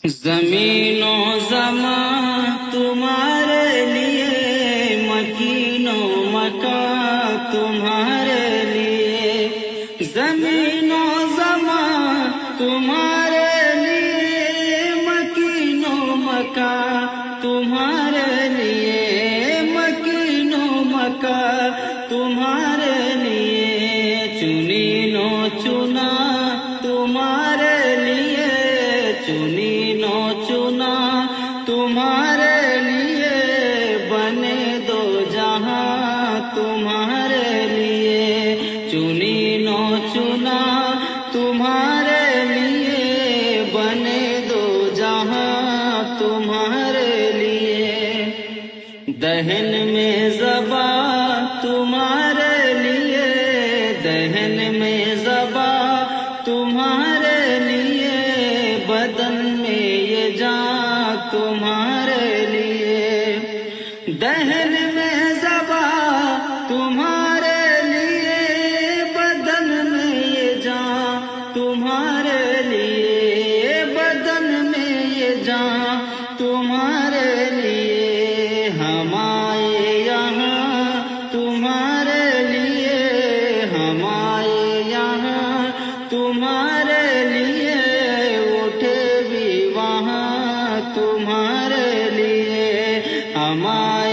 زمین و زمان تمہارے لیے، مکین و مکان تمہارے لیے، زمین و زمان تمہارے لیے، مکین و مکان تمہارے لیے، مکین و مکان تمہارے لیے، چنین و چنا تمہارے لیے، چنین و چنا تمہارے لیے، بنے دو جہاں تمہارے لیے، چنین و چنا تمہارے لیے، بنے دو جہاں تمہارے لیے، دہن میں زبان تمہارے لیے، دہن میں زبان تمہارے لیے، بدن میں یہ جان تمہارے لیے، دہن میں زبان تمہارے لیے، بدن میں یہ جان تمہارے لیے، بدن میں یہ جان تمہارے لیے، ہم آئے یہاں تمہارے لیے، ہم آئے یہاں تمہارے لیے، اٹھے بھی وہاں تمہارے لیے، ہم آئے